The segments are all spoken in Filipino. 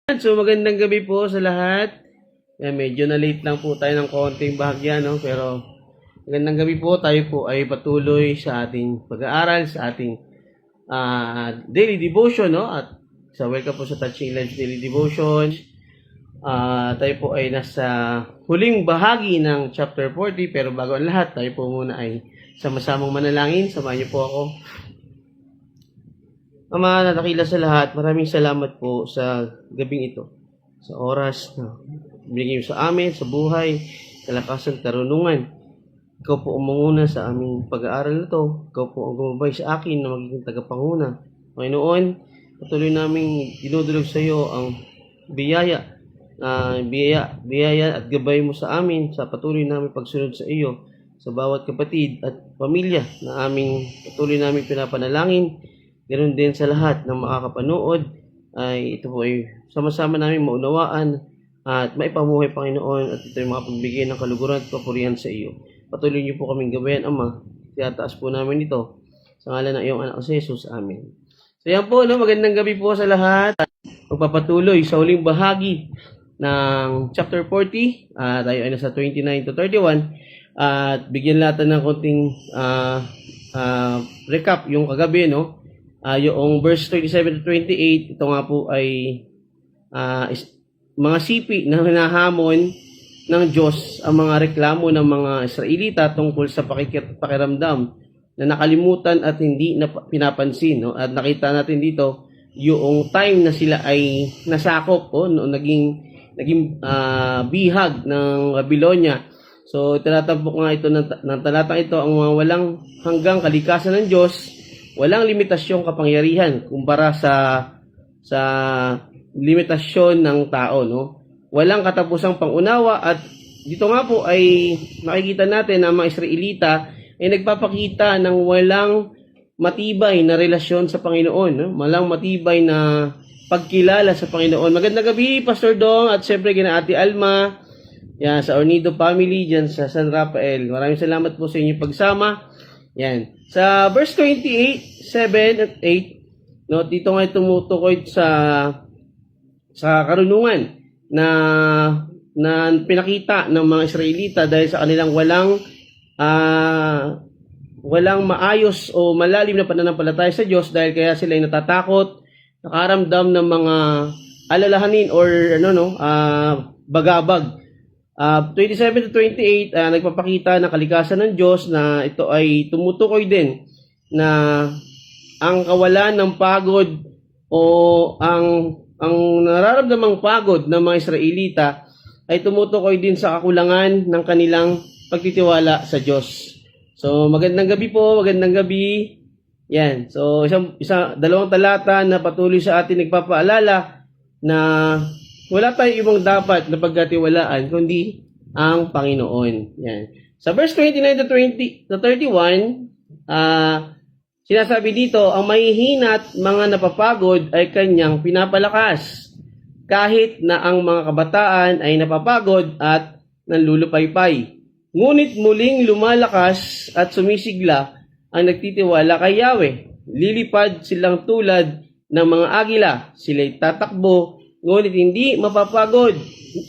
So magandang gabi po sa lahat. Medyo na late lang po tayo ng konting bahagya, no? Pero magandang gabi po. Tayo po ay patuloy sa ating pag-aaral, sa ating daily devotion, no? At welcome po sa Touching Lives Daily Devotion. Tayo po ay nasa huling bahagi ng chapter 40. Pero bago ang lahat, tayo po muna ay sama-samang manalangin. Samahan niyo po ako. Ama, natakila sa lahat, maraming salamat po sa gabing ito, sa oras na binigay mo sa amin, sa buhay, kalakasan, karunungan. Ikaw po umunguna sa aming pag-aaral na ito. Ikaw po ang gumabay sa akin na magiging tagapanguna. Panginoon, patuloy namin dinudulog sa iyo ang biyaya at gabay mo sa amin sa patuloy namin pagsunod sa iyo, sa bawat kapatid at pamilya na aming patuloy namin pinapanalangin. Ganoon din sa lahat ng makakapanood, ay ito po ay sama-sama namin maunawaan at maipamuhay, Panginoon, at ito ay makapagbigay ng kaluguran at papurihan sa iyo. Patuloy niyo po kaming gabayan, Ama. Tiyataas po namin ito sa ngalan ng iyong anak si Jesus. Amen. So yan po, no? Magandang gabi po sa lahat. Magpapatuloy sa huling bahagi ng chapter 40. Tayo ay nasa 29 to 31. At bigyan natin ng konting recap yung kagabi, no? Yung verse 27 to 28, ito nga po ay mga sipi na hinahamon ng Diyos ang mga reklamo ng mga Israelita tungkol sa pakiramdam na nakalimutan at hindi na pinapansin. No? At nakita natin dito yung time na sila ay nasakop, no? naging bihag ng Babylonia. So tinatampok nga ito ng talatang ito ang mga walang hanggang kalikasan ng Diyos. Walang limitasyong kapangyarihan kumpara sa limitasyon ng tao, no? Walang katapusang pangunawa at dito nga po ay nakikita natin na ang mga Israelita ay nagpapakita ng walang matibay na relasyon sa Panginoon, no? Walang matibay na pagkilala sa Panginoon. Magandang gabi, Pastor Dong, at siyempre kina Ate Alma, yan, sa Ornido family dyan sa San Rafael. Maraming salamat po sa inyong pagsama. Yan. Sa verse 28, 7 at 8, no, dito nga tumutukoy sa karunungan na pinakita ng mga Israelita dahil sa kanilang walang maayos o malalim na pananampalataya sa Diyos, dahil kaya sila ay natatakot, nakaramdam ng mga alalahanin or bagabag. 27 to 28, nagpapakita ng kalikasan ng Diyos na ito ay tumutukoy din na ang kawalan ng pagod o ang nararamdamang pagod ng mga Israelita ay tumutukoy din sa kakulangan ng kanilang pagtitiwala sa Diyos. So magandang gabi po, magandang gabi. Yan. So dalawang talata na patuloy sa atin nagpapaalala na wala tayong ibang dapat na pagkatiwalaan kundi ang Panginoon. Yan. Sa verse 29 to 31, sinasabi dito, ang mahihina at mga napapagod ay kanyang pinapalakas, kahit na ang mga kabataan ay napapagod at nanlulupaypay. Ngunit muling lumalakas at sumisigla ang nagtitiwala kay Yahweh. Lilipad silang tulad ng mga agila. Sila'y tatakbo, ngunit hindi mapapagod.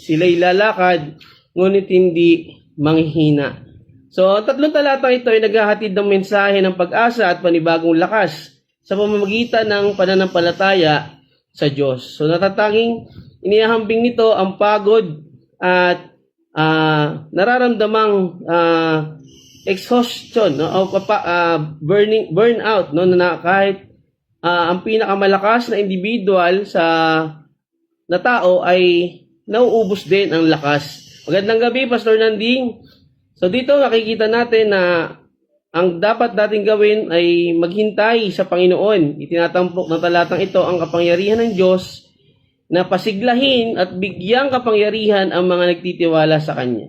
Sila'y lalakad, ngunit hindi manghihina. So, tatlong talatang ito ay naghahatid ng mensahe ng pag-asa at panibagong lakas sa pamamagitan ng pananampalataya sa Diyos. So, natatanging inihahambing nito ang pagod at nararamdamang exhaustion, no? O burnout, no? Na kahit ang pinakamalakas na individual na tao ay nauubos din ang lakas. Magandang gabi, Pastor Nanding. So dito nakikita natin na ang dapat nating gawin ay maghintay sa Panginoon. Itinatampok ng talatang ito ang kapangyarihan ng Diyos na pasiglahin at bigyang kapangyarihan ang mga nagtitiwala sa Kanya.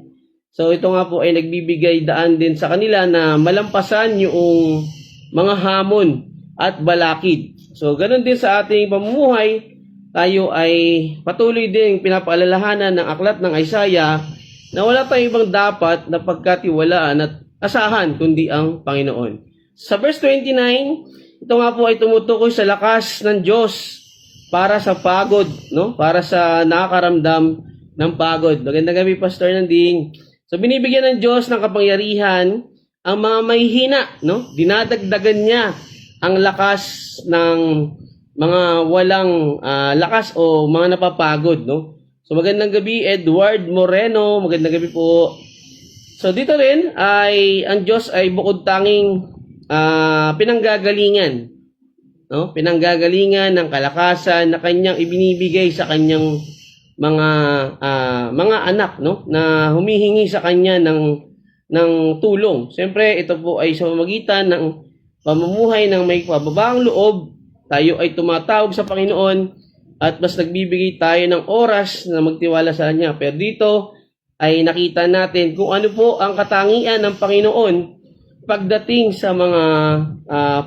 So ito nga po ay nagbibigay daan din sa kanila na malampasan yung mga hamon at balakid. So ganoon din sa ating pamumuhay, tayo ay patuloy din pinapaalalahanan ng aklat ng Isaiah na wala tayong ibang dapat na pagkatiwalaan at asahan kundi ang Panginoon. Sa verse 29, ito nga po ay tumutukoy sa lakas ng Diyos para sa pagod, no? Para sa nakakaramdam ng pagod. Magandang gabi, Pastor Nanding. So binibigyan ng Diyos ng kapangyarihan ang mga mahihina, no? Dinadagdagan niya ang lakas ng mga walang lakas o mga napapagod, no? So magandang gabi, Edward Moreno. Magandang gabi po. So dito rin ay ang Diyos ay bukod tanging pinanggagalingan, no? Pinanggagalingan ng kalakasan na kanyang ibinibigay sa kanyang mga anak, no? Na humihingi sa kanya ng tulong. Siyempre, ito po ay sa pamamagitan ng pamumuhay ng may kababaang loob. Tayo ay tumatawag sa Panginoon at mas nagbibigay tayo ng oras na magtiwala sa Kanya. Pero dito ay nakita natin kung ano po ang katangian ng Panginoon pagdating sa mga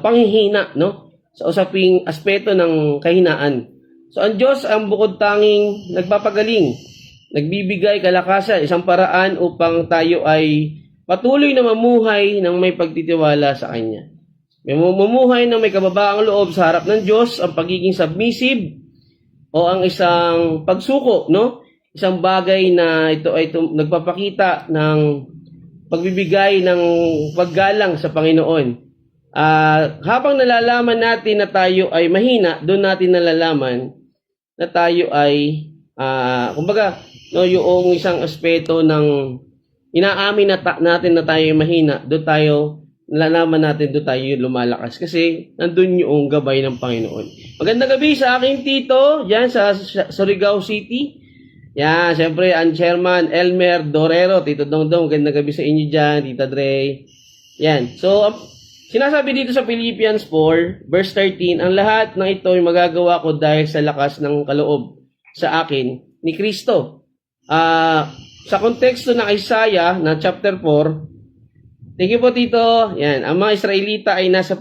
panghihina, no? Sa usaping aspeto ng kahinaan. So ang Diyos ang bukod tanging nagpapagaling, nagbibigay kalakasan, isang paraan upang tayo ay patuloy na mamuhay ng may pagtitiwala sa Kanya. May mamuhay ng may kababaang loob sa harap ng Diyos, ang pagiging submissive o ang isang pagsuko, no? Isang bagay na ito ay nagpapakita ng pagbibigay ng paggalang sa Panginoon. Habang nalalaman natin na tayo ay mahina, doon natin nalalaman na tayo ay kumbaga, no, yung isang aspeto ng inaamin natin na tayo ay mahina, doon tayo nalalaman natin, doon tayo lumalakas kasi nandun yung gabay ng Panginoon. Magandang gabi sa aking tito diyan sa Surigao City. Yan, siyempre ang chairman Elmer Dorero, Tito Dongdong, magandang gabi sa inyo diyan, Tita Dre. Yan. So sinasabi dito sa Philippians 4, verse 13, ang lahat ng ito ay magagawa ko dahil sa lakas ng kaloob sa akin ni Kristo. Sa konteksto ng Isaiah na chapter 4, thank you po Tito. Yan, ang mga Israelita ay nasa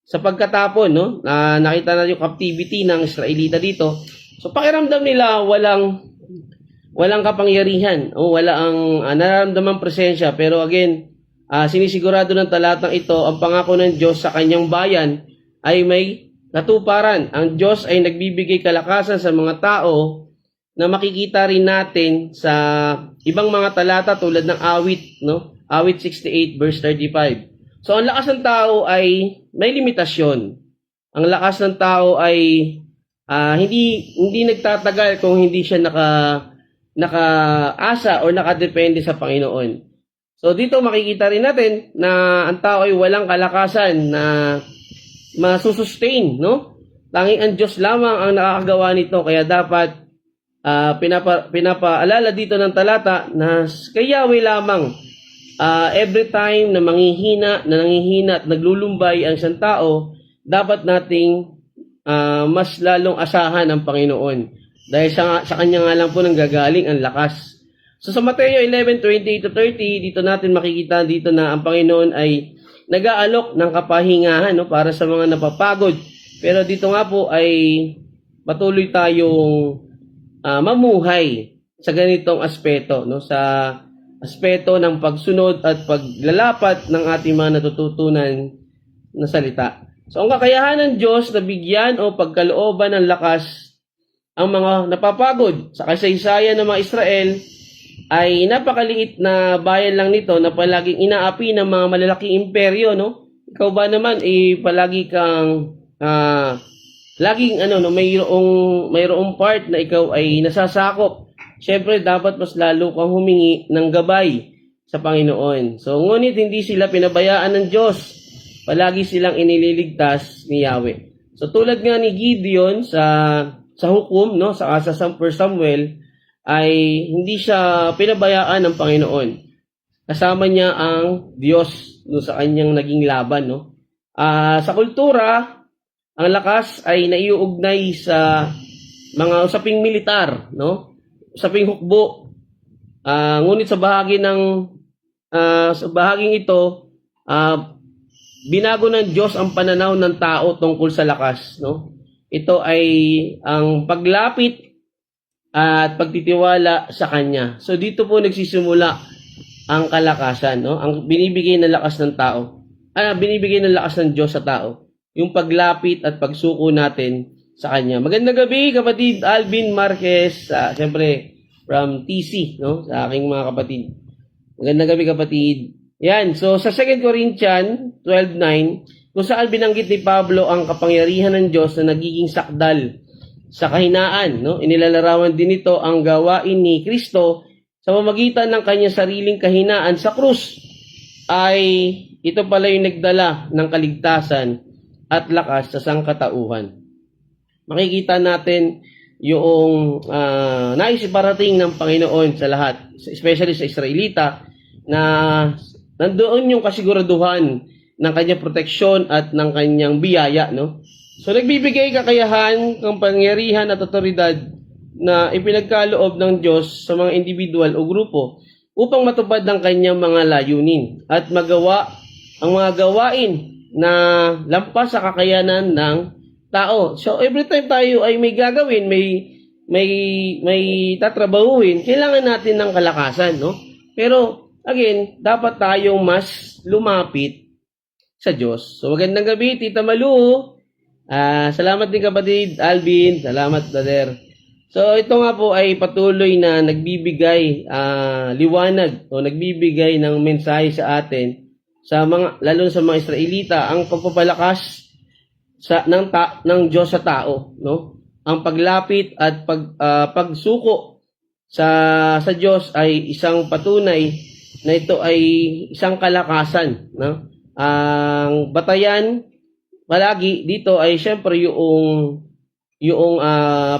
sa pagkatapon, no? Nakita na yung captivity ng Israelita dito. So pakiramdam nila walang kapangyarihan o walang nararamdamang presensya, pero again, sinisigurado ng talatang ito ang pangako ng Diyos sa kanyang bayan ay may katuparan. Ang Diyos ay nagbibigay kalakasan sa mga tao na makikita rin natin sa ibang mga talata tulad ng awit, no? Awit 68 verse 35. So ang lakas ng tao ay may limitasyon. Ang lakas ng tao ay hindi nagtatagal kung hindi siya nakaasa o nakadepende sa Panginoon. So dito makikita rin natin na ang tao ay walang kalakasan na masusustain, no? Tanging ang Diyos lamang ang nakakagawa nito, kaya dapat pinapaalala dito ng talata na kay Yahweh lamang every time na nanghihina at naglulumbay ang isang tao, dapat nating mas lalong asahan ang Panginoon. Dahil sa kanya nga lang po nanggagaling ang lakas. So sa Mateo 11:28-30, dito natin makikita dito na ang Panginoon ay nag-aalok ng kapahingahan, no, para sa mga napapagod. Pero dito nga po ay patuloy tayong mamuhay sa ganitong aspeto, no, sa aspeto ng pagsunod at paglalapat ng ating mga natututunan na salita. So ang kakayahan ng Diyos na bigyan o pagkalooban ng lakas ang mga napapagod sa kasaysayan ng mga Israel ay napakaliit na bayan lang nito na palaging inaapi ng mga malalaking imperyo, no? Ikaw ba naman palagi kang laging mayroong part na ikaw ay nasasakop. Siyempre dapat mas lalo kang humingi ng gabay sa Panginoon. So ngunit hindi sila pinabayaan ng Diyos. Palagi silang inililigtas ni Yahweh. So tulad nga ni Gideon sa hukom, no, sa 1 Samuel, ay hindi siya pinabayaan ng Panginoon. Kasama niya ang Diyos, no, sa kanyang naging laban, no. Sa kultura, ang lakas ay naiuugnay sa mga usaping militar, no, usaping hukbo. Ngunit sa bahaging ito, binago ng Diyos ang pananaw ng tao tungkol sa lakas, no? Ito ay ang paglapit at pagtitiwala sa Kanya. So dito po nagsisimula ang kalakasan, no? Ang binibigay ng lakas ng tao. Binibigay ng lakas ng Diyos sa tao. Yung paglapit at pagsuko natin sa kanya. Magandang gabi, kapatid Alvin Marquez, siyempre from TC, no? Sa aking mga kapatid. Magandang gabi, kapatid. Yan, so sa 2 Corinthians 12:9, kung saan binanggit ni Pablo ang kapangyarihan ng Diyos na nagiging sakdal sa kahinaan, no? Inilalarawan din ito ang gawain ni Kristo sa pamamagitan ng kanyang sariling kahinaan sa krus. Ay ito pala yung nagdala ng kaligtasan at lakas sa sangkatauhan. Makikita natin yung nais iparating ng Panginoon sa lahat, especially sa Israelita, na nandoon yung kasiguraduhan ng kanyang proteksyon at ng kanyang biyaya, no? So nagbibigay kakayahan, kapangyarihan at otoridad na ipinagkaloob ng Diyos sa mga individual o grupo upang matupad ang kanyang mga layunin at magawa ang mga gawain na lampas sa kakayanan ng tao. So every time tayo ay may gagawin, may tatrabahuin, kailangan natin ng kalakasan, no? Pero again, dapat tayong mas lumapit sa Diyos. So magandang gabi, Tita Malu. Salamat din, kapatid Alvin. Salamat, brother. So ito nga po ay patuloy na nagbibigay liwanag o nagbibigay ng mensahe sa atin, sa mga, lalo sa mga Israelita, ang pagpapalakas ng Diyos sa tao, no? Ang paglapit at pagsuko sa Diyos ay isang patunay na ito ay isang kalakasan, no? Ang batayan palagi dito ay syempre yung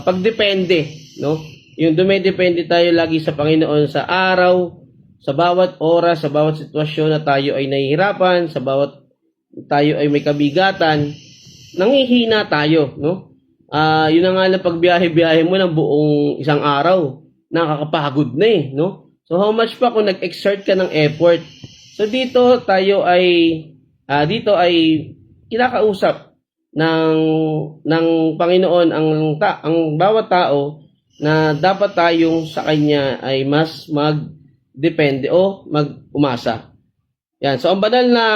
pagdepende, no? Yung dumedepende tayo lagi sa Panginoon sa araw, sa bawat oras, sa bawat sitwasyon na tayo ay nahihirapan, sa bawat tayo ay may kabigatan, nanghihina tayo, no? Yun na nga lang, pagbiyahe-biyahe mo ng buong isang araw, nakakapagod na eh, no? So how much pa kung nag-exert ka ng effort? So dito tayo ay kinakausap ng Panginoon ang bawat tao na dapat tayong sa kanya ay mas magdepende o mag-umasa. Yan. So ang banal na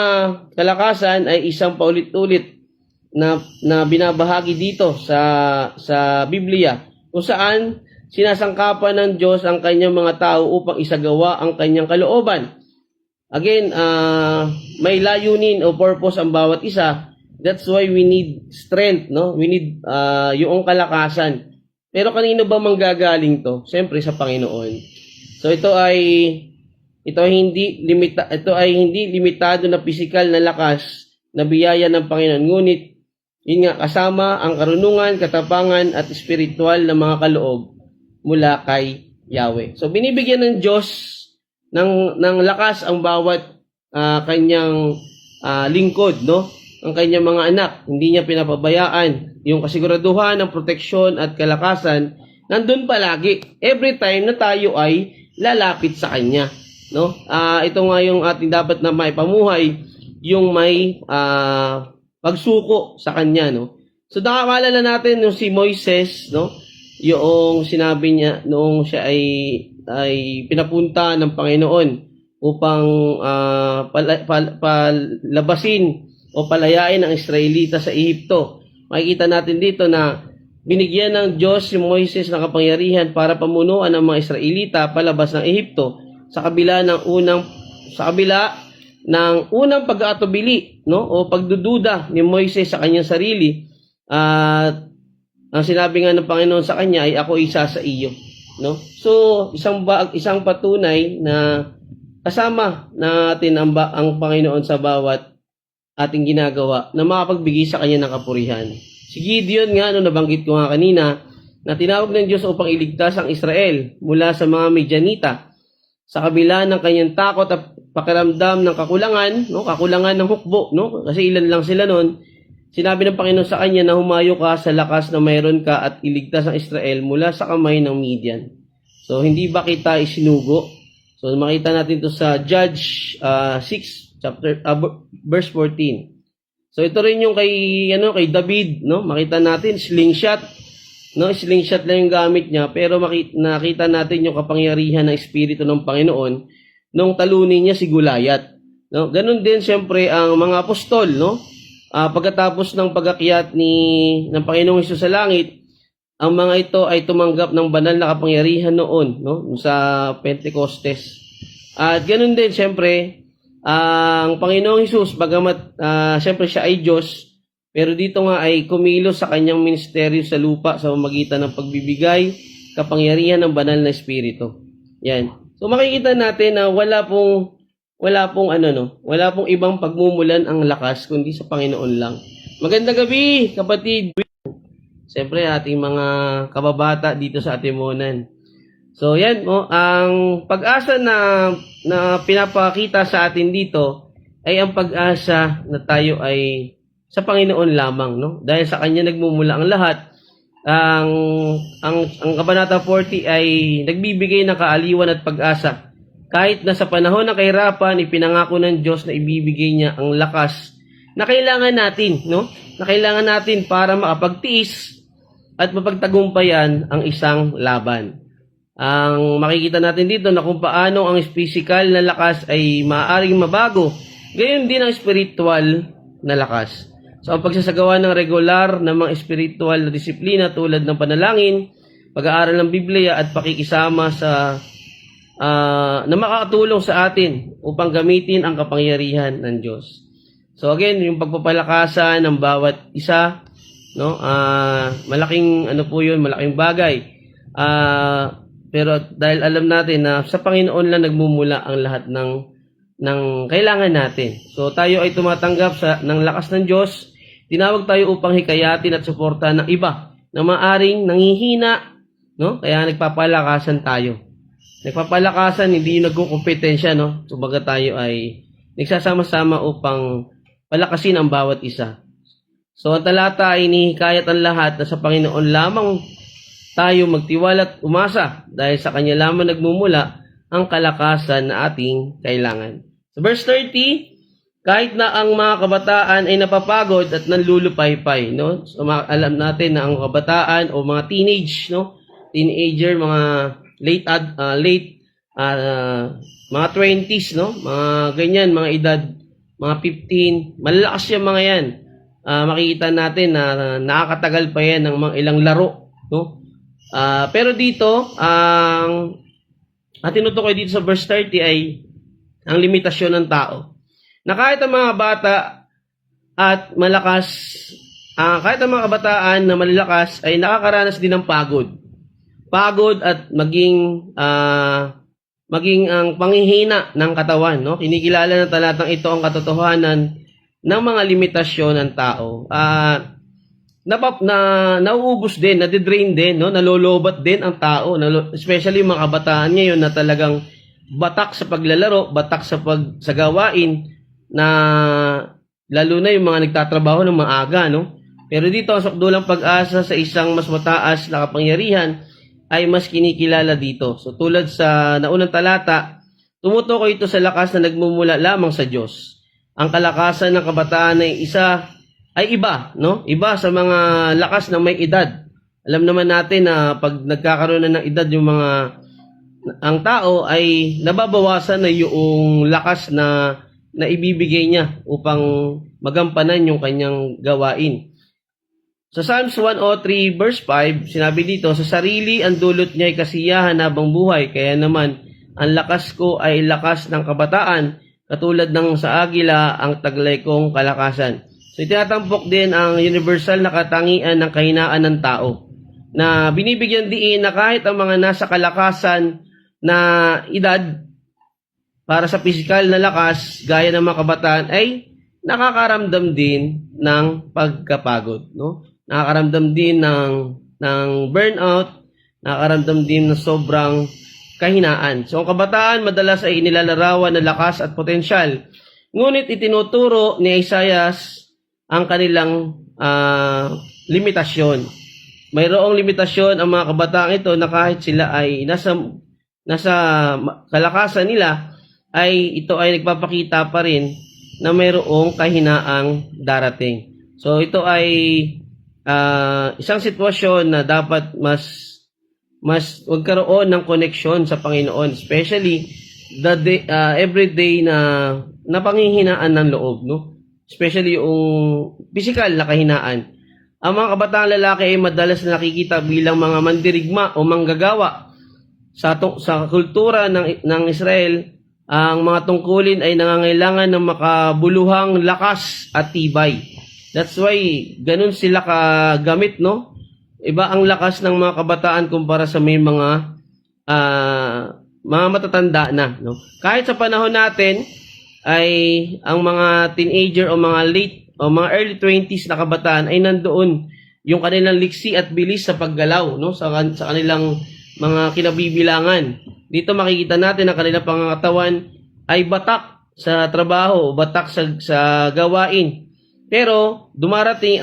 kalakasan ay isang paulit-ulit na binabahagi dito sa Biblia, kung saan sinasangkapan ng Diyos ang kanyang mga tao upang isagawa ang kanyang kalooban. Again, may layunin o purpose ang bawat isa. That's why we need strength, no? We need yung kalakasan. Pero kanino ba manggagaling to? Siyempre sa Panginoon. So ito ay hindi limitado na pisikal na lakas na biyaya ng Panginoon. Ngunit yun nga, kasama ang karunungan, katapangan at espiritual na mga kaloob mula kay Yahweh. So binibigyan ng Diyos ng lakas ang bawat kanyang lingkod, no? Ang kanyang mga anak, hindi niya pinapabayaan. Yung kasiguraduhan ng proteksyon at kalakasan nandun palagi, every time na tayo ay lalapit sa kanya, no? Ito nga yung ating dapat na maipamuhay, yung may pagsuko sa kanya, no? So nakakaalala natin yung si Moises, no? Yung sinabi niya noong siya ay pinapunta ng Panginoon upang palabasin o palayain ang Israelita sa Ehipto. Makikita natin dito na binigyan ng Diyos si Moises ng kapangyarihan para pamunuan ang mga Israelita palabas ng Ehipto sa kabila ng unang pag-aatubili, no? O pagdududa ni Moises sa kanyang sarili. At ang sinabi nga ng Panginoon sa kanya ay, ako isa sa iyo, no? So isang patunay na kasama natin ang Panginoon sa bawat ating ginagawa na makapagbigay sa kanya ng kapurihan. Si Gideon nga, nabanggit ko nga kanina, na tinawag ng Diyos upang iligtas ang Israel mula sa mga Midianita sa kabila ng kanyang takot at pakiramdam ng kakulangan, no? Kakulangan ng hukbo, no? Kasi ilan lang sila noon. Sinabi ng Panginoon sa kanya na humayo ka sa lakas na mayroon ka at iligtas ang Israel mula sa kamay ng Midian. So hindi ba kita isinugo? So makita natin to sa Judge 6 verse 14. So ito rin yung kay David, no? Makita natin slingshot, no? Slingshot lang yung gamit niya, pero nakita natin yung kapangyarihan ng espiritu ng Panginoon nung talunin niya si Goliath, no? Ganun din siyempre ang mga apostol, no? pagkatapos ng pag-akyat ng Panginoong Hesus sa langit, ang mga ito ay tumanggap ng banal na kapangyarihan noon, no? Sa Pentecostes. At ganoon din, siyempre, ang Panginoong Hesus, bagamat siyempre siya ay Diyos, pero dito nga ay kumilos sa kanyang ministeryo sa lupa sa pamamagitan ng pagbibigay kapangyarihan ng banal na Espiritu. Yan. So makikita natin na wala pong ibang pagmumulan ang lakas kundi sa Panginoon lang. Magandang gabi, kapatid. Siyempre ating mga kababata dito sa Atimonan. So yan, ang pag-asa na pinapakita sa atin dito ay ang pag-asa na tayo ay sa Panginoon lamang, no? Dahil sa kanya nagmumula ang lahat. Ang Kabanata 40 ay nagbibigay ng kaaliwan at pag-asa. Kahit na sa panahon ng kahirapan, ipinangako ng Diyos na ibibigay niya ang lakas na kailangan natin, no? Na kailangan natin para makapagtiis at mapagtagumpayan ang isang laban. Ang makikita natin dito na kung paano ang physical na lakas ay maaaring mabago, gayon din ang spiritual na lakas. So, ang pagsasagawa ng regular na mga spiritual na disiplina tulad ng panalangin, pag-aaral ng Biblia at pakikisama na makakatulong sa atin upang gamitin ang kapangyarihan ng Diyos. So again, yung pagpapalakasan ng bawat isa, no? Malaking malaking bagay. Pero dahil alam natin na sa Panginoon lang nagmumula ang lahat ng kailangan natin. So tayo ay tumatanggap ng lakas ng Diyos. Tinawag tayo upang hikayatin at suportahan ng iba na maaring nanghihina, no? Kaya nagpapalakasan tayo. Nagpapalakasan, hindi nagkukumpetensya, no? Kumbaga tayo ay nagsasama-sama upang palakasin ang bawat isa. So ang talata ay inihikayat ang lahat na sa Panginoon lamang tayo magtiwala at umasa dahil sa Kanya lamang nagmumula ang kalakasan na ating kailangan. So verse 30, kahit na ang mga kabataan ay napapagod at nanlulupaypay, no? So alam natin na ang kabataan o mga teenager, mga mga 20s, no? Mga ganyan, mga edad, mga 15, malalakas yung mga yan. Makikita natin na nakakatagal pa yan ng mga ilang laro, no? Pero dito, ang tinutukoy dito sa verse 30 ay ang limitasyon ng tao. Na kahit ang mga bata at malakas, kahit ang mga kabataan na malalakas ay nakakaranas din ng pagod. Pagod at maging ang panghihina ng katawan, no? Kinikilala ng talatang ito ang katotohanan ng mga limitasyon ng tao. Nauubos din, nadidrain din, no? Nalolobat din ang tao, especially yung mga kabataan ngayon na talagang batak sa paglalaro, batak sa gawain na lalo na yung mga nagtatrabaho ng maaga, no? Pero dito ang sukdulang pag-asa sa isang mas mataas na kapangyarihan ay mas kinikilala dito. So tulad sa naunang talata, tumutukoy ito sa lakas na nagmumula lamang sa Diyos. Ang kalakasan ng kabataan ay iba, no? Iba sa mga lakas ng may edad. Alam naman natin na pag nagkakaroon na ng edad ang tao ay nababawasan na yung lakas na ibibigay niya upang magampanan yung kanyang gawain. Sa Psalms 103 verse 5, sinabi dito, sa sarili ang dulot niya ay kasiyahan habang buhay, kaya naman ang lakas ko ay lakas ng kabataan, katulad ng sa agila ang taglay kong kalakasan. So itinatampok din ang universal na katangian ng kahinaan ng tao, na binibigyan diin na kahit ang mga nasa kalakasan na edad para sa pisikal na lakas, gaya ng mga kabataan, ay nakakaramdam din ng pagkapagod, no? Nakakaramdam din ng burnout, nakakaramdam din ng sobrang kahinaan. So ang kabataan madalas ay inilalarawan ng lakas at potensyal. Ngunit itinuturo ni Isaias ang kanilang limitasyon. Mayroong limitasyon ang mga kabataang ito na kahit sila ay nasa kalakasan nila, ay ito ay nagpapakita pa rin na mayroong kahinaang darating. So ito ay isang sitwasyon na dapat mas magkaroon ng koneksyon sa Panginoon, especially every day na panghihinaan ng loob, no? especially yung physical na kahinaan. Ang mga kabataang lalaki ay madalas na nakikita bilang mga mandirigma o manggagawa. Sa kultura ng Israel, ang mga tungkulin ay nangangailangan ng makabuluhang lakas at tibay. That's why ganun sila kagamit, no? Iba ang lakas ng mga kabataan kumpara sa may mga matatanda na, no? Kahit sa panahon natin ay ang mga teenager o mga late o mga early 20s na kabataan ay nandoon yung kanilang liksi at bilis sa paggalaw, no? Sa kanilang mga kinabibilangan. Dito makikita natin ang kanilang pangangatawan ay batak sa trabaho, batak sa gawain. Pero dumarating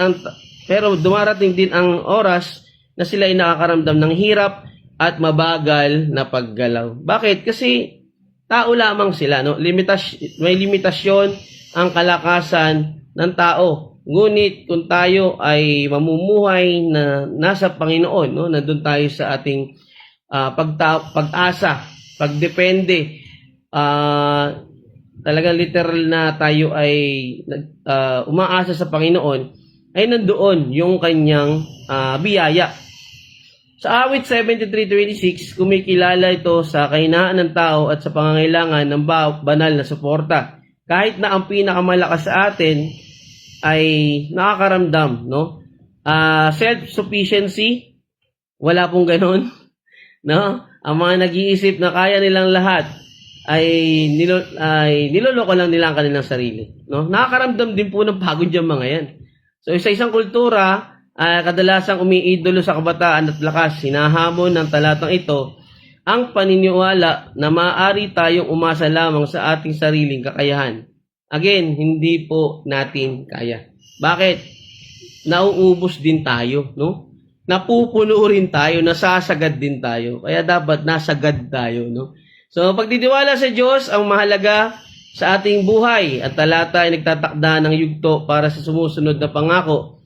din ang oras na sila ay nakakaramdam ng hirap at mabagal na paggalaw. Bakit? Kasi tao lamang sila, no? May limitasyon ang kalakasan ng tao. Ngunit kung tayo ay mamumuhay na nasa Panginoon, no? Nandun tayo sa ating pag-asa, pagdepende, talagang literal na tayo ay umaasa sa Panginoon, ay nandoon yung kanyang biyaya. Sa awit 73:26, kumikilala ito sa kahinaan ng tao at sa pangangailangan ng banal na suporta. Kahit na ang pinakamalakas sa atin ay nakakaramdam, no? Self-sufficiency, wala pong ganun. No? Ang mga nag-iisip na kaya nilang lahat ay niloloko lang nila ang kanilang sarili. No? Nakakaramdam din po ng pagod yung mga yan. So sa isang kultura, kadalasang umiidolo sa kabataan at lakas, hinahamon ng talatang ito ang paniniwala na maaari tayong umasa lamang sa ating sariling kakayahan. Again, hindi po natin kaya. Bakit? Nauubos din tayo, no? Napupuno rin tayo, nasasagad din tayo. Kaya dapat nasagad tayo, no? So, pagtitiwala sa Diyos ang mahalaga sa ating buhay. At talata ay nagtatakda ng yugto para sa sumusunod na pangako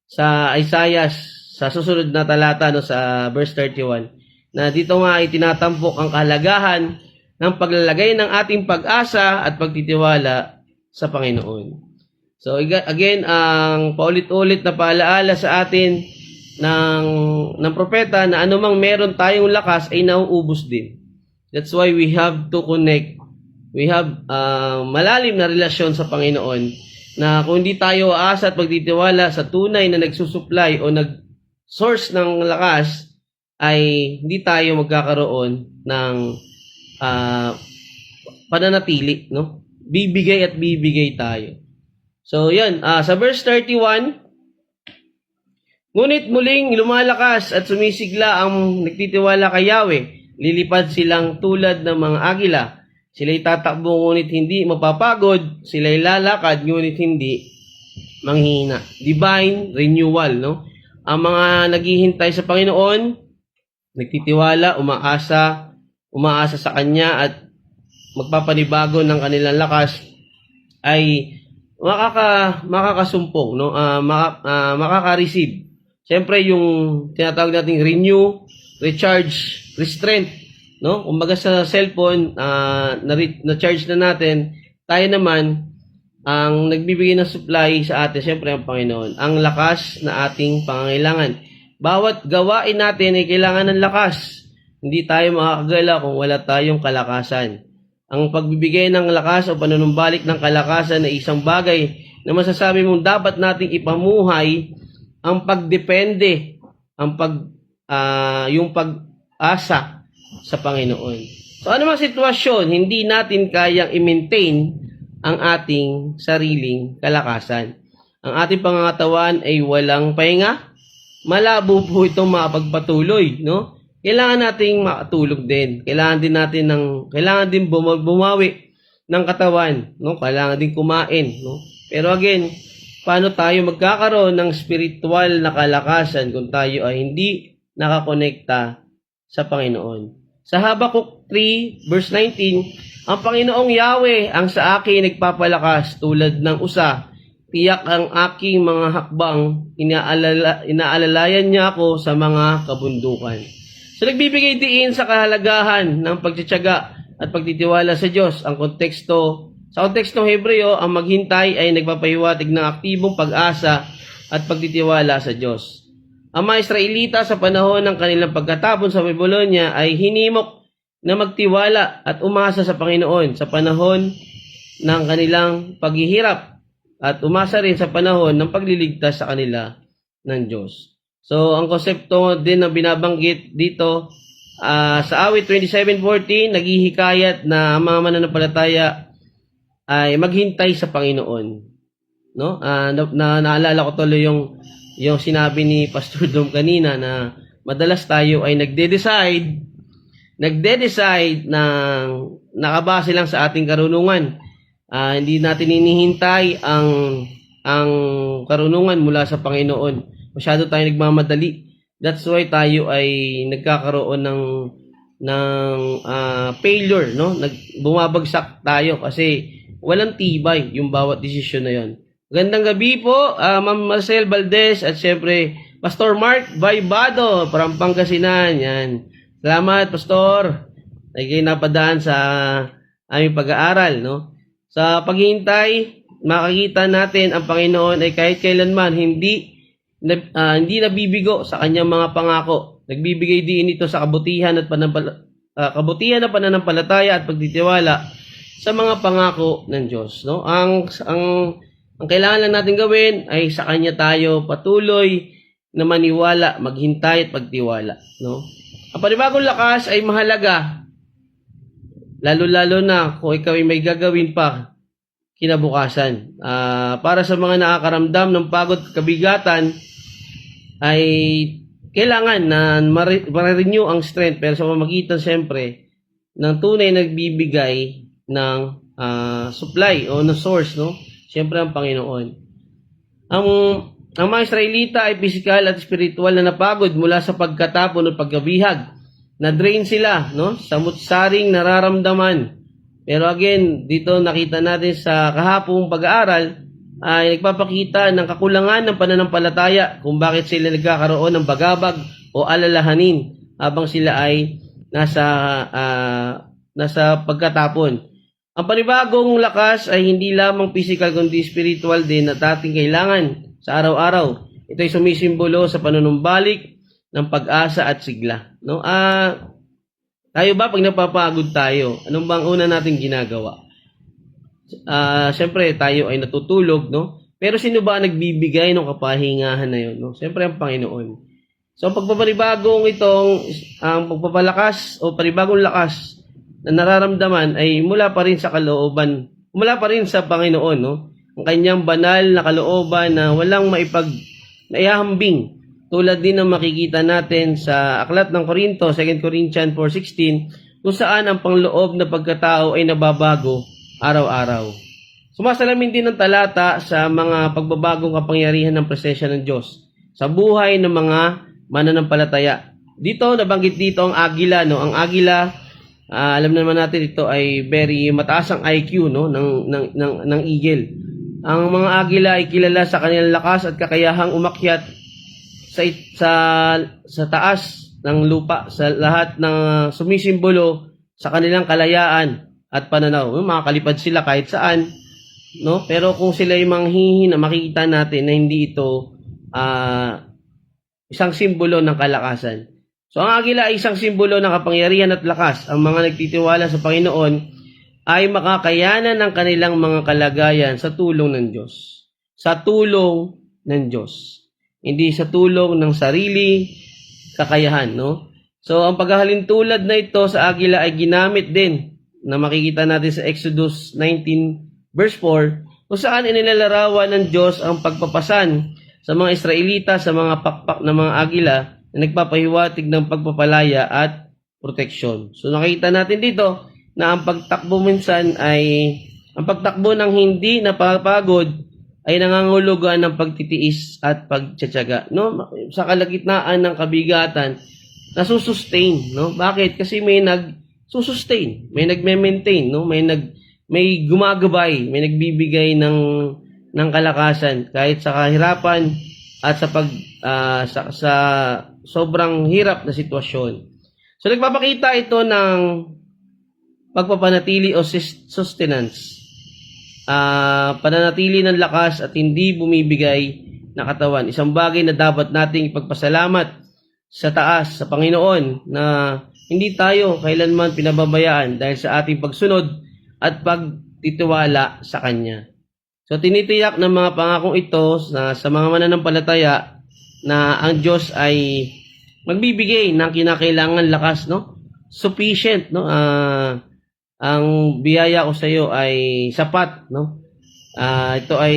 sa Isaiah, sa susunod na talata, no, sa verse 31. Na dito nga ay tinatampok ang kahalagahan ng paglalagay ng ating pag-asa at pagtitiwala sa Panginoon. So, again, ang paulit-ulit na paalaala sa atin ng propeta na anumang meron tayong lakas ay nauubos din. That's why we have to connect. We have malalim na relasyon sa Panginoon na kung hindi tayo aasa at pagtitiwala sa tunay na nagsusupply o nag-source ng lakas, ay hindi tayo magkakaroon ng pananatili, no? Bibigay at bibigay tayo. So, yan. Sa verse 31, ngunit muling lumalakas at sumisigla ang nagtitiwala kay Yahweh. Lilipad silang tulad ng mga agila. Sila'y tatakbo ngunit hindi mapapagod. Sila'y lalakad ngunit hindi manghihina. Divine renewal, no? Ang mga naghihintay sa Panginoon, nagtitiwala, umaasa sa Kanya at magpapanibago ng kanilang lakas, ay makakasumpong, no? Makaka-receive. Siyempre, yung tinatawag nating renew, recharge, restraint, no? Kumbaga sa cellphone, na-charge na natin, tayo naman, ang nagbibigay ng supply sa atin, siyempre ang Panginoon, ang lakas na ating pangangailangan. Bawat gawain natin ay kailangan ng lakas. Hindi tayo makakagala kung wala tayong kalakasan. Ang pagbibigay ng lakas o panunumbalik ng kalakasan ay isang bagay na masasabi mong dapat nating ipamuhay ang pagdepende, yung pag-asa sa Panginoon. So ano mang sitwasyon, hindi natin kayang i-maintain ang ating sariling kalakasan. Ang ating pangangatawan ay walang pahinga. Malabo po itong makapagpatuloy, no? Kailangan nating makatulog din. Kailangan din bumawi ng katawan, no? Kailangan din kumain, no? Pero again, paano tayo magkakaroon ng spiritual na kalakasan kung tayo ay hindi nakakonekta sa Panginoon? Sa Habakuk 3 verse 19, ang Panginoong Yahweh ang sa akin nagpapalakas tulad ng usa. Tiyak ang aking mga hakbang, inaalalayan niya ako sa mga kabundukan. So nagbibigay diin sa kahalagahan ng pagtitiyaga at pagtitiwala sa Diyos. Ang konteksto Sa kontekstong Hebreo, ang maghintay ay nagpapahiwatig ng aktibong pag-asa at pagtitiwala sa Diyos. Ang mga Israelita sa panahon ng kanilang pagkatapon sa Babylonia ay hinimok na magtiwala at umasa sa Panginoon sa panahon ng kanilang paghihirap at umasa rin sa panahon ng pagliligtas sa kanila ng Diyos. So, ang konsepto din na binabanggit dito sa awit 27:14, naghihikayat na ang mga mananampalataya ay maghintay sa Panginoon. No? Naalala ko tuloy yung sinabi ni Pastor Dom kanina na madalas tayo ay nagde-decide ng nakabase lang sa ating karunungan. Hindi natin hinihintay ang karunungan mula sa Panginoon. Masyado tayo nagmamadali. That's why tayo ay nagkakaroon ng failure, no? Bumabagsak tayo kasi walang tibay yung bawat desisyon na yon. Magandang gabi po, Ma'am Marcel Valdez at syempre Pastor Mark Baybado, from Pangasinan. Yan. Salamat, Pastor. Ay kayo napadaan sa aming pag-aaral, no? Sa paghihintay, makikita natin ang Panginoon ay kahit kailanman hindi nabibigo sa kanyang mga pangako. Nagbibigay din ito sa kabutihan at pananampalataya at pagtitiwala sa mga pangako ng Diyos, no? Ang kailangan lang natin gawin ay sa kanya tayo patuloy na maniwala, maghintay at pagtiwala, no? Ang panibagong lakas ay mahalaga, lalo-lalo na kung ikaw ay may gagawin pa kinabukasan. Para sa mga nakakaramdam ng pagod at kabigatan, ay kailangan na ma-renew ang strength, pero sa pamamagitan siyempre ng tunay nagbibigay ng supply o ng source, no? Siyempre ang Panginoon. Ang mga Israelita ay physical at spiritual na napagod mula sa pagkatapon o pagkabihag. Na-drain sila, no? Samut-saring nararamdaman. Pero again, dito nakita natin sa kahapong pag-aaral ay nagpapakita ng kakulangan ng pananampalataya kung bakit sila nagkakaroon ng bagabag o alalahanin habang sila ay nasa pagkatapon. Ang panibagong lakas ay hindi lamang physical kundi spiritual din na ating kailangan sa araw-araw. Ito ay sumisimbolo sa panunumbalik ng pag-asa at sigla. No? Tayo ba pag napapagod tayo, anong bang una nating ginagawa? Siyempre tayo ay natutulog, no? Pero sino ba ang nagbibigay ng kapahingahan na yun, no? Siyempre ang Panginoon. So pagpapanibagong ang pagpapalakas o panibagong lakas na nararamdaman ay mula pa rin sa kalooban, mula pa rin sa Panginoon, no? Ang kanyang banal na kalooban na walang maihahambing, tulad din ng makikita natin sa Aklat ng Korinto, 2 Corinthians 4:16, kung saan ang pangloob na pagkatao ay nababago araw-araw. Sumasalamin din ng talata sa mga pagbabagong kapangyarihan ng presensya ng Diyos sa buhay ng mga mananampalataya. Dito, nabanggit dito ang agila, no? Ang agila, alam naman natin ito ay very mataas ang IQ, no? ng eagle. Ang mga agila ay kilala sa kanilang lakas at kakayahang umakyat sa taas ng lupa, sa lahat ng sumisimbolo sa kanilang kalayaan at pananaw. Makakalipad sila kahit saan, no? Pero kung sila ay manghihina, makikita natin na hindi ito isang simbolo ng kalakasan. So ang agila ay isang simbolo ng kapangyarihan at lakas. Ang mga nagtitiwala sa Panginoon ay makakayanan ng kanilang mga kalagayan sa tulong ng Diyos. Sa tulong ng Diyos. Hindi sa tulong ng sarili kakayahan, no? So ang paghahalin tulad na ito sa agila ay ginamit din na makikita natin sa Exodus 19 verse 4, kung saan inilalarawan ng Diyos ang pagpapasan sa mga Israelita sa mga pakpak ng mga agila na nagpapahiwatig ng pagpapalaya at proteksyon. So nakita natin dito na ang pagtakbo minsan ay ang pagtakbo ng hindi napapagod ay nangangahulugan ng pagtitiis at pagtsatsaga, no? Sa kalagitnaan ng kabigatan, nasusustain, no? Bakit? Kasi may nagsusustain, may nagme-maintain, no? May gumagabay, may nagbibigay ng kalakasan kahit sa kahirapan at sa sobrang hirap na sitwasyon. So nagpapakita ito ng pagpapanatili o sustenance. pananatili ng lakas at hindi bumibigay na katawan. Isang bagay na dapat nating ipagpasalamat sa taas, sa Panginoon, na hindi tayo kailanman pinababayaan dahil sa ating pagsunod at pagtitiwala sa Kanya. So tinitiyak ng mga pangakong ito na sa mga mananampalataya na ang Diyos ay magbibigay ng kinakailangan lakas, no? Sufficient, no? Ang biyaya ko sa iyo ay sapat, no? Ito ay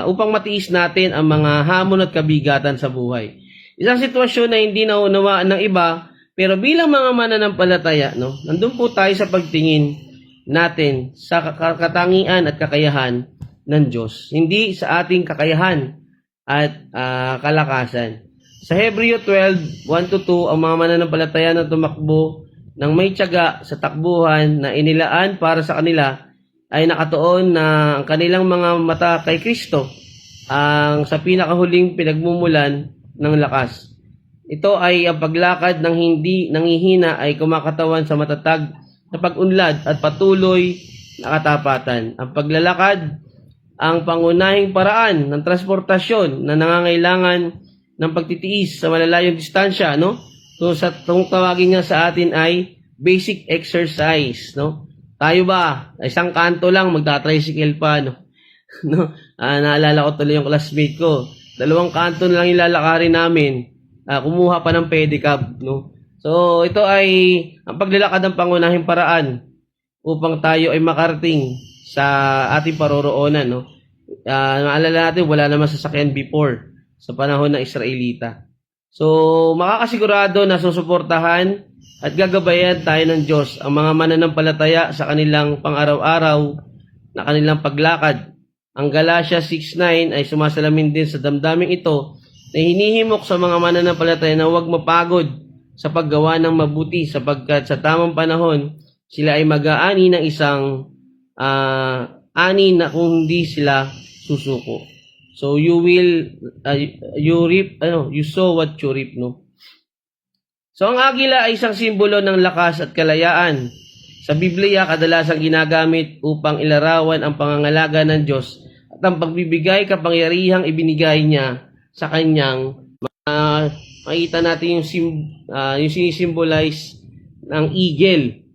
upang matiis natin ang mga hamon at kabigatan sa buhay. Isang sitwasyon na hindi naunawaan ng iba, pero bilang mga mananampalataya, no? Nandun po tayo sa pagtingin natin sa katangian at kakayahan ng Diyos, hindi sa ating kakayahan at kalakasan. Sa Hebreo 12:1-2, ang mga mananampalataya na tumakbo ng may tiyaga sa takbuhan na inilaan para sa kanila ay nakatuon na ang kanilang mga mata kay Kristo ang sa pinakahuling pinagmumulan ng lakas. Ito ay ang paglakad ng hindi nangihina ay kumakatawan sa matatag na pag-unlad at patuloy na katapatan. Ang paglalakad ang pangunahing paraan ng transportasyon na nangangailangan ng pagtitiis sa malalayong distansya, no? So kung tawagin nga sa atin ay basic exercise, no? Tayo ba, isang kanto lang magta-tricycle pa, no? No? Naalala ko tuloy yung classmate ko. 2 kanto na lang ilalakarin namin. Kumuha pa ng pedicab, no? So ito ay ang paglalakad ng pangunahing paraan upang tayo ay makarating sa ating paroroonan, no? Maalala natin, wala naman sasakyan before sa panahon ng Israelita. So, makakasigurado na susuportahan at gagabayan tayo ng Diyos ang mga mananampalataya sa kanilang pang-araw-araw na kanilang paglakad. Ang Galatia 6:9 ay sumasalamin din sa damdaming ito na hinihimok sa mga mananampalataya na huwag mapagod sa paggawa ng mabuti sapagkat sa tamang panahon sila ay mag-aani ng isang ani na kung hindi sila susuko. So you will you sow what you reap, no? So ang agila ay isang simbolo ng lakas at kalayaan. Sa Biblia kadalasang ginagamit upang ilarawan ang pangangalaga ng Diyos at ang pagbibigay kapangyarihang ibinigay niya sa kanyang makita natin yung sinisimbolize ng eagle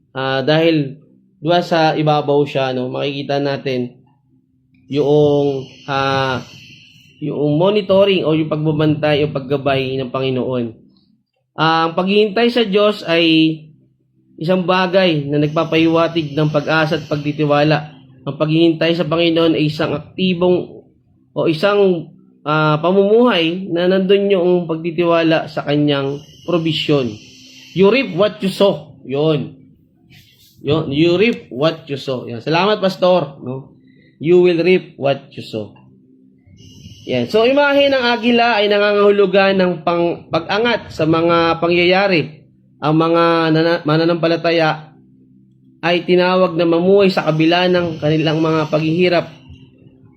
dahil doon sa ibabaw siya, no? Makikita natin yung monitoring o yung pagbabantay o paggabay ng Panginoon. Ang paghihintay sa Diyos ay isang bagay na nagpapahiwatig ng pag-asa at pagtitiwala. Ang paghihintay sa Panginoon ay isang aktibong o isang pamumuhay na nandun yung pagtitiwala sa kanyang provision. You reap what you sow. Yun. You reap what you sow. Yan. Salamat, Pastor. No? You will reap what you sow. Yan. So, imahe ng agila ay nangangahulugan ng pag-angat sa mga pangyayari. Ang mga mananampalataya ay tinawag na mamuhay sa kabila ng kanilang mga paghihirap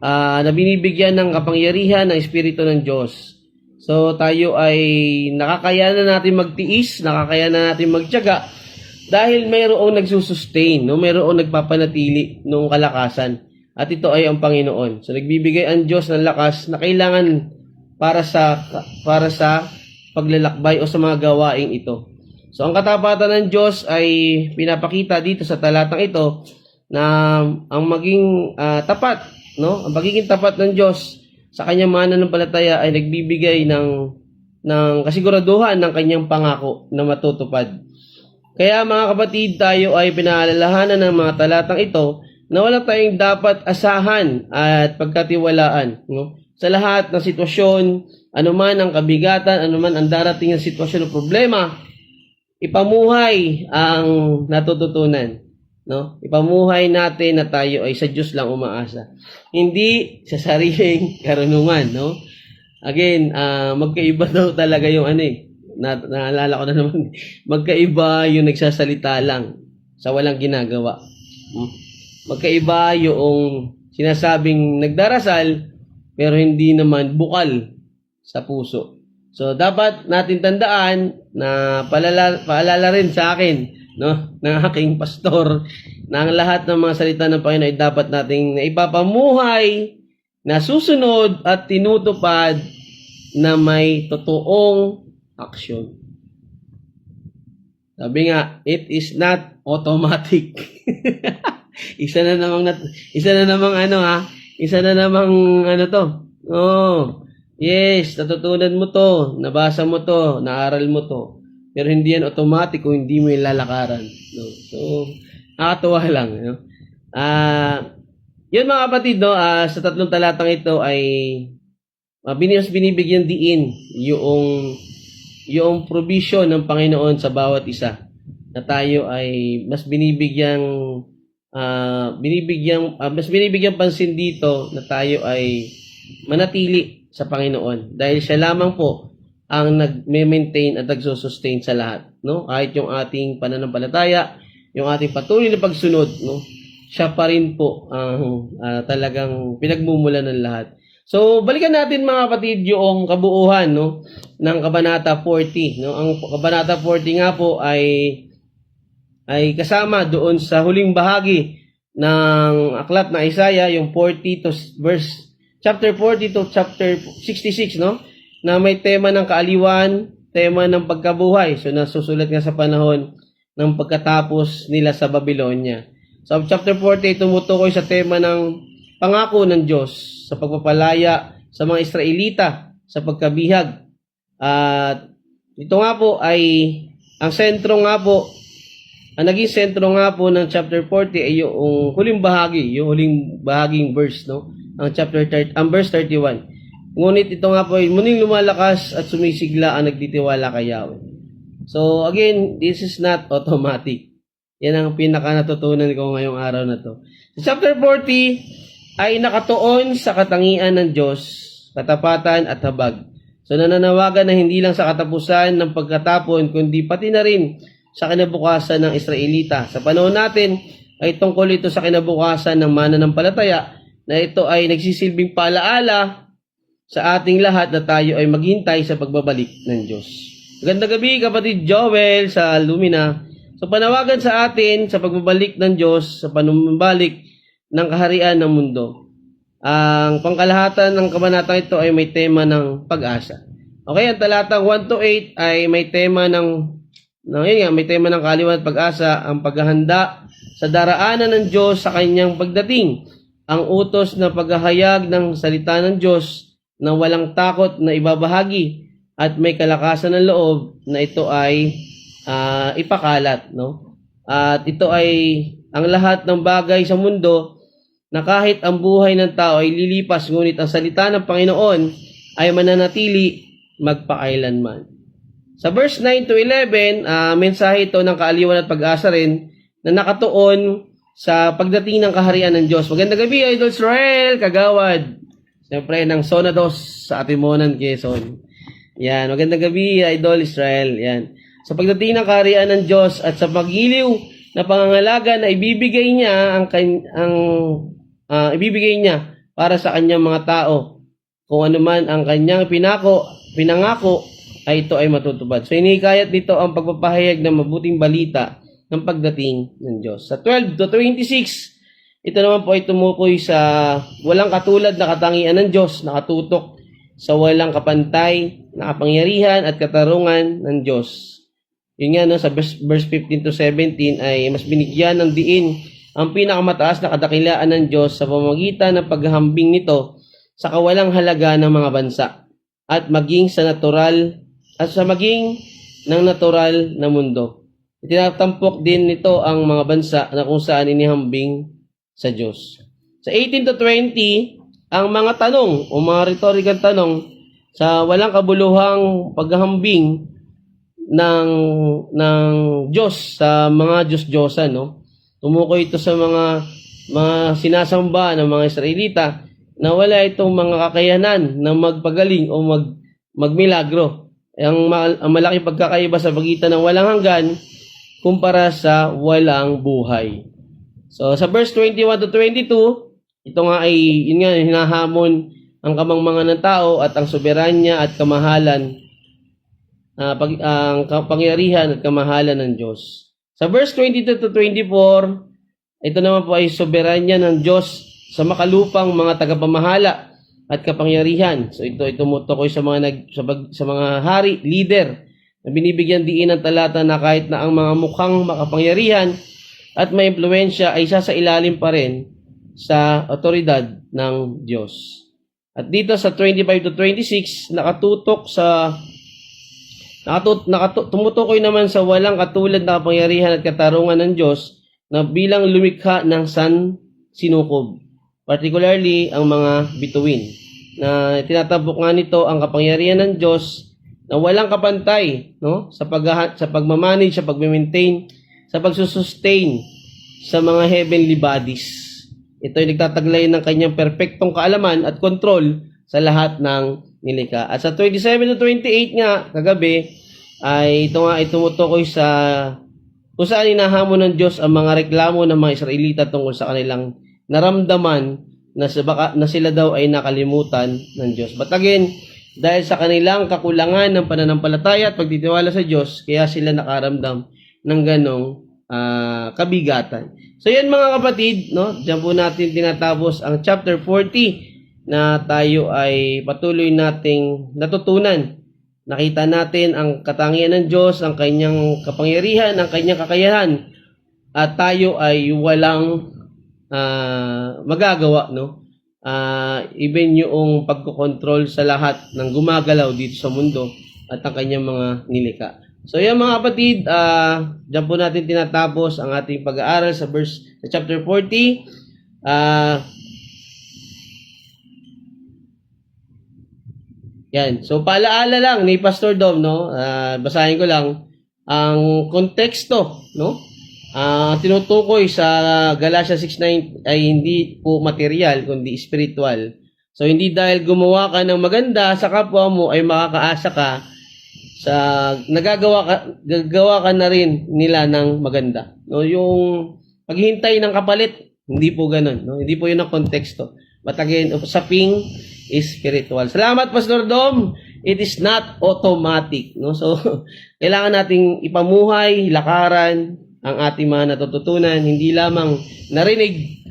na binibigyan ng kapangyarihan ng Espiritu ng Diyos. So, tayo ay nakakayanan natin magtiis, nakakayanan natin magtiyaga dahil mayroong nagsusustain, no? Mayroong nagpapanatili ng kalakasan. At ito ay ang Panginoon. So nagbibigay ang Diyos ng lakas na kailangan para sa paglalakbay o sa mga gawaing ito. So ang katapatan ng Diyos ay pinapakita dito sa talatang ito na ang maging tapat, no? Ang pagiging tapat ng Diyos sa kanyang mananampalataya ay nagbibigay ng kasiguraduhan ng kanyang pangako na matutupad. Kaya mga kapatid, tayo ay pinaalalahanan ng mga talatang ito na wala tayong dapat asahan at pagkatiwalaan, no? Sa lahat ng sitwasyon, anuman ang kabigatan, anuman ang darating na sitwasyon o problema, ipamuhay ang natututunan, no? Ipamuhay natin na tayo ay sa Diyos lang umaasa, hindi sa sariling karunungan, no? Again, magkaiba daw talaga yung naalala ko na naman, magkaiba yung nagsasalita lang sa walang ginagawa. Magkaiba yung sinasabing nagdarasal pero hindi naman bukal sa puso. So dapat natin tandaan na paalala rin sa akin no, ng aking pastor na ang lahat ng mga salita ng Panginoon ay dapat nating naipapamuhay, nasusunod at tinutupad na may totoong aksyon. Sabi nga, it is not automatic. Isa na namang ano to. Oh, yes, natutunan mo to, nabasa mo to, naaral mo to. Pero hindi yan automatic kung hindi mo ilalakaran. No? So, nakatuwa lang. No? Yun mga kapatid, no? Sa tatlong talatang ito ay binibigyan diin yung provision ng Panginoon sa bawat isa. Na tayo ay mas binibigyang pansin dito na tayo ay manatili sa Panginoon. Dahil siya lamang po ang nag-maintain at nagsusustain sa lahat, no? Kahit yung ating pananampalataya, yung ating patuloy na pagsunod, no? Siya pa rin po ang talagang pinagmumulan ng lahat. So, balikan natin mga kapatid yung kabuuhan, no, ng Kabanata 40, no? Ang Kabanata 40 nga po ay kasama doon sa huling bahagi ng aklat na Isaiah, yung 40 to chapter 40 to chapter 66, no? Na may tema ng kaaliwan, tema ng pagkabuhay. So, nasusulat nga sa panahon ng pagkatapos nila sa Babylonia. So, chapter 40 tumutukoy sa tema ng pangako ng Diyos sa pagpapalaya sa mga Israelita sa pagkabihag. At ito nga po ay ang naging sentro nga po ng chapter 40 ay yung huling bahaging verse, no? Ang verse 31. Ngunit ito nga po ay muling lumalakas at sumisigla ang nagtitiwala kay Yahweh. So again, this is not automatic. Yan ang pinaka natutunan ko ngayong araw na to. Sa chapter 40 ay nakatuon sa katangian ng Diyos, katapatan at habag. So nananawagan na hindi lang sa katapusan ng pagkatapon, kundi pati na rin sa kinabukasan ng Israelita. Sa panahon natin ay tungkol ito sa kinabukasan ng mananampalataya na ito ay nagsisilbing paalaala sa ating lahat na tayo ay maghintay sa pagbabalik ng Diyos. Magandang gabi kapatid Joel sa Lumina. So panawagan sa atin sa pagbabalik ng Diyos, sa panumbalik ng kaharian ng mundo. Ang pangkalahatan ng kabanatang ito ay may tema ng pag-asa. Okay, ang talatang 1 to 8 ay may tema may tema ng kaaliwan at pag-asa, ang paghahanda sa daraanan ng Diyos sa kanyang pagdating, ang utos na paghahayag ng salita ng Diyos na walang takot na ibabahagi at may kalakasan ng loob na ito ay ipakalat, no? At ito ay ang lahat ng bagay sa mundo na kahit ang buhay ng tao ay lilipas, ngunit ang salita ng Panginoon ay mananatili magpakailanman. Sa verse 9 to 11, mensahe ito ng kaaliwan at pag-asa rin na nakatuon sa pagdating ng kaharian ng Diyos. Magandang gabi, Idol Israel, kagawad. Siyempre, ng Zona 2 sa Atimonan, Quezon. Yan, magandang gabi, Idol Israel. Yan. Sa pagdating ng kaharian ng Diyos at sa pagiliw na pangangalaga na ibibigay niya ibibigay niya para sa kanyang mga tao. Kung ano man ang kanyang pinangako, ay ito ay matutupad. So, inikayat dito ang pagpapahayag ng mabuting balita ng pagdating ng Diyos. Sa 12 to 26, ito naman po ay tumukoy sa walang katulad na katangian ng Diyos, nakatutok sa walang kapantay na kapangyarihan at katarungan ng Diyos. Yun nga, no, sa verse 15 to 17 ay mas binigyan ng diin ang pinakamataas na kadakilaan ng Diyos sa pamamagitan ng paghahambing nito sa kawalang halaga ng mga bansa at maging ng natural na mundo. Itinatampok din nito ang mga bansa na kung saan inihambing sa Diyos. Sa 18 to 20, ang mga tanong o mga rhetorical tanong sa walang kabuluhang paghahambing ng Diyos sa mga Diyos-Diyosan, no? Tumukoy ito sa mga sinasamba ng mga Israelita na wala itong mga kakayanan na magpagaling o magmilagro. Ang malaking pagkakaiba sa pagitan ng walang hanggan kumpara sa walang buhay. So sa verse 21 to 22, ito nga ay hinahamon ang kamangmangan ng tao at ang soberanya at kamahalan, ang kapangyarihan at kamahalan ng Diyos. Sa verse 22 to 24, ito naman po ay soberanya ng Diyos sa makalupang mga tagapamahala at kapangyarihan. So ito ay tumutukoy sa sa mga hari, leader, na binibigyan diin ng talata na kahit na ang mga mukhang makapangyarihan at may impluwensya ay isa sa ilalim pa rin sa otoridad ng Diyos. At dito sa 25 to 26, tumutukoy naman sa walang katulad na kapangyarihan at katarungan ng Diyos na bilang lumikha ng sinukob, particularly ang mga bituin, na tinatabok nga nito ang kapangyarihan ng Diyos na walang kapantay, no, sa pagmamanage, sa pag-maintain, sa pagsusustain sa mga heavenly bodies. Ito ay nagtataglay ng kanyang perpektong kaalaman at kontrol sa lahat ng nilikha. At sa 27 to 28 nga, kagabi, ay ito nga ay tumutukoy sa kung saan inahamon ng Diyos ang mga reklamo ng mga Israelita tungkol sa kanilang naramdaman na sila daw ay nakalimutan ng Diyos. But again, dahil sa kanilang kakulangan ng pananampalataya at pagtitiwala sa Diyos, kaya sila nakaramdam ng ganong kabigatan. So yan mga kapatid, no? Diyan po natin tinatapos ang chapter 40 na tayo ay patuloy nating natutunan. Nakita natin ang katangian ng Diyos, ang kanyang kapangyarihan, ang kanyang kakayahan, at tayo ay walang magagawa, no? Even yung pagkokontrol sa lahat ng gumagalaw dito sa mundo at ang kanyang mga nilikha. So yan mga kapatid, diyan po natin tinatapos ang ating pag-aaral sa chapter 40. Yan. So paalaala lang ni Pastor Dom, no? Basahin ko lang ang konteksto, no? Tinutukoy sa Galatia 6:9 ay hindi po material kundi spiritual. So hindi dahil gumawa ka ng maganda sa kapwa mo ay makakaasa ka sa gagawa ka na rin nila ng maganda. No, yung paghihintay ng kapalit, hindi po ganoon, no? Hindi po 'yun ang konteksto. But again, usaping is spiritual. Salamat Pastor Dom. It is not automatic, no? So kailangan nating ipamuhay, lakaran ang ating mga natututunan, hindi lamang narinig,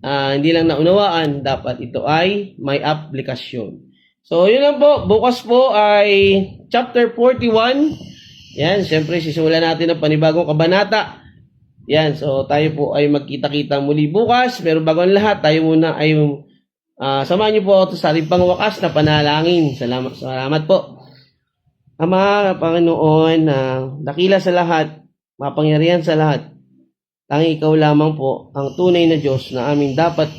hindi lang naunawaan, dapat ito ay may aplikasyon. So, yun lang po. Bukas po ay chapter 41. Yan, siyempre sisimulan natin ang panibagong kabanata. Yan, so tayo po ay magkita-kita muli bukas. Pero bago ang lahat, tayo muna ay samahan niyo po ako sa ating pangwakas na panalangin. Salamat po. Ama, Panginoon, dakila sa lahat, mapangyarihan sa lahat. Tanging ikaw lamang po ang tunay na Diyos na aming dapat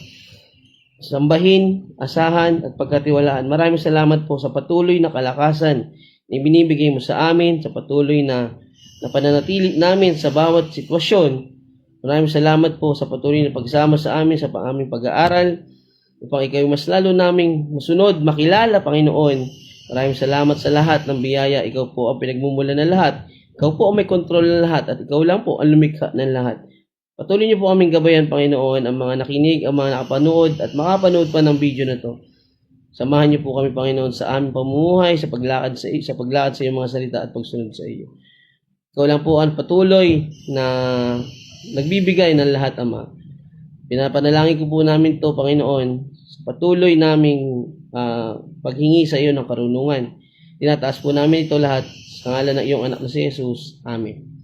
sambahin, asahan at pagkatiwalaan. Maraming salamat po sa patuloy na kalakasan na ibinibigay mo sa amin, sa patuloy na pananatili namin sa bawat sitwasyon. Maraming salamat po sa patuloy na pagsama sa amin sa aming pag-aaral upang ikaw mas lalo naming masunod, makilala, Panginoon. Maraming salamat sa lahat ng biyaya. Ikaw po ang pinagmumula ng lahat. Ikaw po ang may kontrol ng lahat at ikaw lang po ang lumikha ng lahat. Patuloy niyo po aming gabayan, Panginoon, ang mga nakinig, ang mga nakapanood at makapanood pa ng video na to. Samahan niyo po kami, Panginoon, sa aming pamumuhay, sa paglakad sa iyong mga salita at pagsunod sa iyo. Ikaw lang po ang patuloy na nagbibigay ng lahat, Ama. Pinapanalangin ko po namin to, Panginoon, sa patuloy naming paghingi sa iyo ng karunungan. Tinataas po namin ito lahat sa ngalan ng iyong anak na si Jesus. Amen.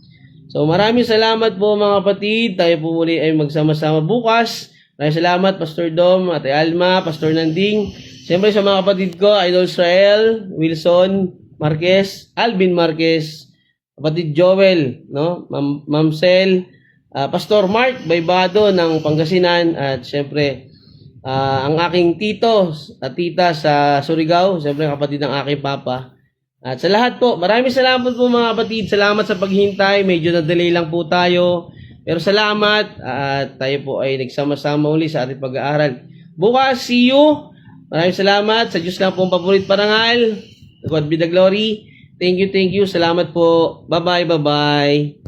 So maraming salamat po mga kapatid. Tayo po muli ay magsama-sama bukas. Maraming salamat Pastor Dom, Ate Alma, Pastor Nanding. Siyempre sa mga kapatid ko, Idol Israel, Wilson Marquez, Alvin Marquez, kapatid Joel, no? Ma'am Sel, Pastor Mark Baybado ng Pangasinan, at siyempre ang aking tito at tita sa Surigao, siyempre kapatid ng aking papa. At sa lahat po, maraming salamat po mga kapatid. Salamat sa paghintay. Medyo na-delay lang po tayo. Pero salamat at tayo po ay nagsama-sama uli sa ating pag-aaral. Bukas, see you. Maraming salamat. Sa Diyos lang po ang paborit parangal. God be the glory. Thank you. Salamat po. Bye-bye.